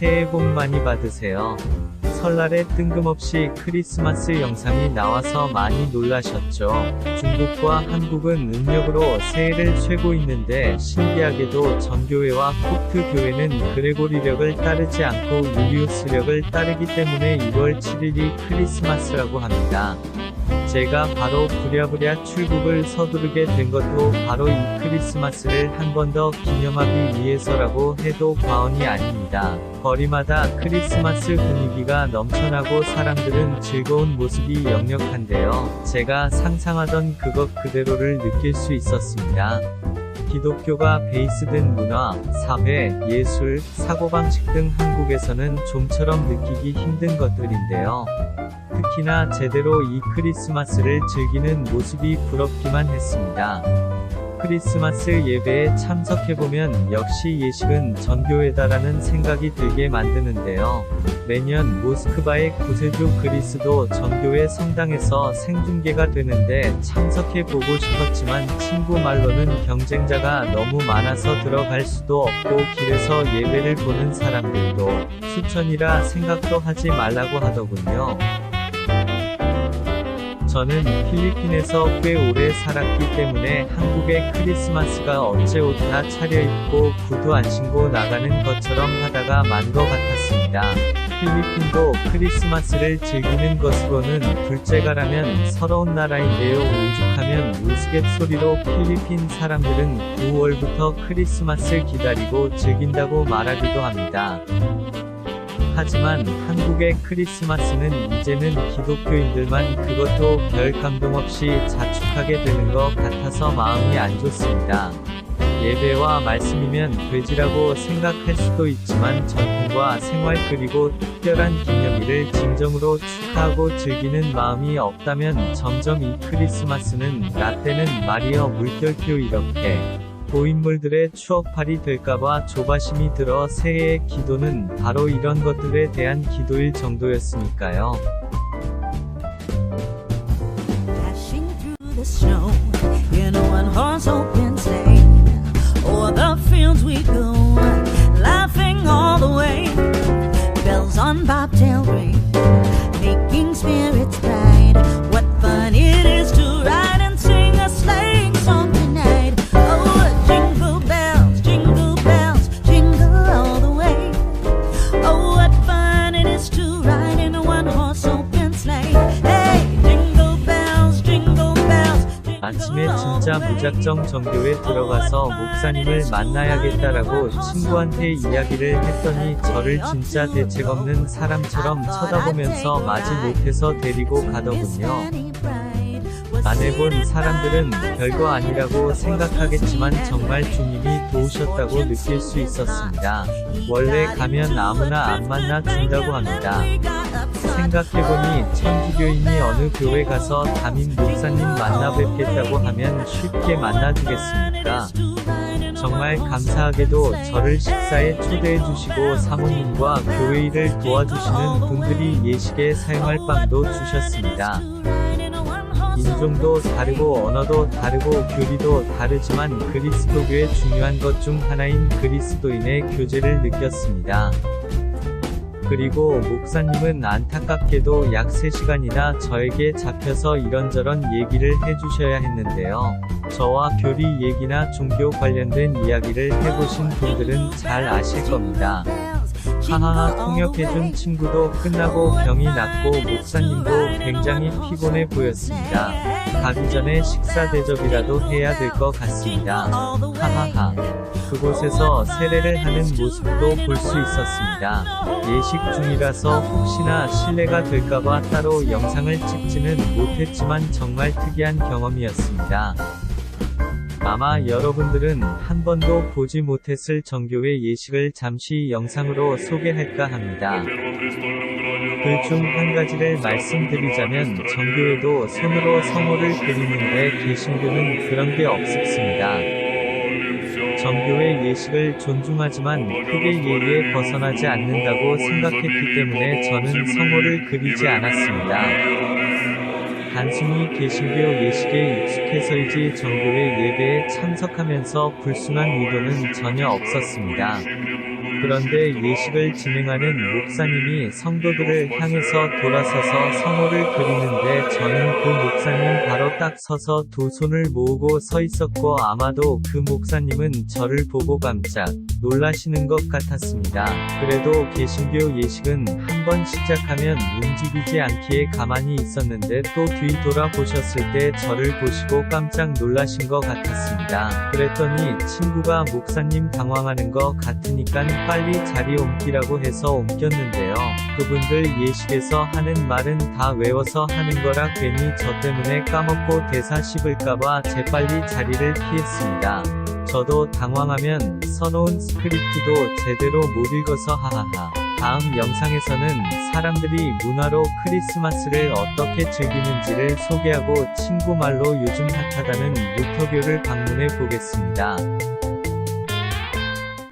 새해 복 많이 받으세요. 설날에 뜬금없이 크리스마스 영상이 나와서 많이 놀라셨죠? 중국과 한국은 음력으로 새해를 쇠고 있는데 신기하게도 전교회와 코트 교회는 그레고리력을 따르지 않고 유리우스력을 따르기 때문에 1월 7일이 크리스마스라고 합니다. 제가 바로 부랴부랴 출국을 서두르게 된 것도 바로 이 크리스마스를 한 번 더 기념하기 위해서라고 해도 과언이 아닙니다. 거리마다 크리스마스 분위기가 넘쳐나고 사람들은 즐거운 모습이 역력한데요. 제가 상상하던 그것 그대로를 느낄 수 있었습니다. 기독교가 베이스된 문화, 사회, 예술, 사고방식 등 한국에서는 좀처럼 느끼기 힘든 것들인데요. 특히나 제대로 이 크리스마스를 즐기는 모습이 부럽기만 했습니다. 크리스마스 예배에 참석해보면 역시 예식은 전교회다라는 생각이 들게 만드는데요. 매년 모스크바의 구세주 그리스도 전교회 성당에서 생중계가 되는데 참석해보고 싶었지만 친구 말로는 경쟁자가 너무 많아서 들어갈 수도 없고 길에서 예배를 보는 사람들도 수천이라 생각도 하지 말라고 하더군요. 저는 필리핀에서 꽤 오래 살았기 때문에 한국의 크리스마스가 어째 옷 다 차려입고 구두 안 신고 나가는 것처럼 하다가 만 것 같았습니다. 필리핀도 크리스마스를 즐기는 것으로는 둘째가라면 서러운 나라인데요. 오죽하면 우스갯소리로 필리핀 사람들은 9월부터 크리스마스를 기다리고 즐긴다고 말하기도 합니다. 하지만 한국의 크리스마스는 이제는 기독교인들만 그것도 별 감동 없이 자축하게 되는 것 같아서 마음이 안 좋습니다. 예배와 말씀이면 되지라고 생각할 수도 있지만 전통과 생활 그리고 특별한 기념일을 진정으로 축하하고 즐기는 마음이 없다면 점점 이 크리스마스는 라떼는 말이여 물결표 이렇게 고인물들의 추억팔이 될까봐 조바심이 들어 새해의 기도는 바로 이런 것들에 대한 기도일 정도였으니까요. Dashing through the snow in a one-horse open sleigh. O'er the fields we go, laughing all the way. Bells on bobtail ring, making spirits bright. What fun it is to ride and sing a sleighing song tonight. Oh, jingle bells, jingle all the way. Oh, what fun it is to ride in a one-horse open sleigh. Hey, jingle bells, jingle bells. 아침에 진짜 무작정 전교에 들어가서 목사님을 만나야겠다라고 친구한테 이야기를 했더니 저를 진짜 대책없는 사람처럼 쳐다보면서 마지못해서 데리고 가더군요. 안 해본 사람들은 별거 아니라고 생각하겠지만 정말 주님이 도우셨다고 느낄 수 있었습니다. 원래 가면 아무나 안 만나 준다고 합니다. 생각해보니 천주교인이 어느 교회 가서 담임 목사님 만나 뵙겠다고 하면 쉽게 만나주겠습니까? 정말 감사하게도 저를 식사에 초대해 주시고 사모님과 교회 일을 도와주시는 분들이 예식에 사용할 빵도 주셨습니다. 인종도 다르고 언어도 다르고 교리도 다르지만 그리스도교의 중요한 것 중 하나인 그리스도인의 교제를 느꼈습니다. 그리고 목사님은 안타깝게도 약 3시간이나 저에게 잡혀서 이런저런 얘기를 해주셔야 했는데요. 저와 교리 얘기나 종교 관련된 이야기를 해보신 분들은 잘 아실 겁니다. 하하하 통역해준 친구도 끝나고 병이 났고 목사님도 굉장히 피곤해 보였습니다. 가기 전에 식사 대접이라도 해야 될 것 같습니다. 하하하. 그곳에서 세례를 하는 모습도 볼 수 있었습니다. 예식 중이라서 혹시나 실례가 될까봐 따로 영상을 찍지는 못했지만 정말 특이한 경험이었습니다. 아마 여러분들은 한 번도 보지 못했을 정교회 예식을 잠시 영상으로 소개할까 합니다. 그 중 한 가지를 말씀드리자면 정교회도 손으로 성호를 그리는데 개신교는 그런 게 없습니다. 정교회 예식을 존중하지만 크게 예의에 벗어나지 않는다고 생각했기 때문에 저는 성호를 그리지 않았습니다. 단순히 개신교 예식에 익숙해서이지 정교회 예배에 참석하면서 불순한 의도는 전혀 없었습니다. 그런데 예식을 진행하는 목사님이 성도들을 향해서 돌아서서 성호를 그리는데 저는 그 목사님 바로 딱 서서 두 손을 모으고 서 있었고 아마도 그 목사님은 저를 보고 깜짝 놀라시는 것 같았습니다. 그래도 개신교 예식은 한번 시작하면 움직이지 않기에 가만히 있었는데 또 뒤돌아 보셨을 때 저를 보시고 깜짝 놀라신 것 같았습니다. 그랬더니 친구가 목사님 당황하는 것 같으니까 빨리 자리 옮기라고 해서 옮겼는데요. 그분들 예식에서 하는 말은 다 외워서 하는 거라 괜히 저 때문에 까먹고 대사 씹을까봐 재빨리 자리를 피했습니다. 저도 당황하면 써놓은 스크립트도 제대로 못 읽어서 하하하. 다음 영상에서는 사람들이 문화로 크리스마스를 어떻게 즐기는지를 소개하고 친구 말로 요즘 핫하다는 루터교를 방문해 보겠습니다.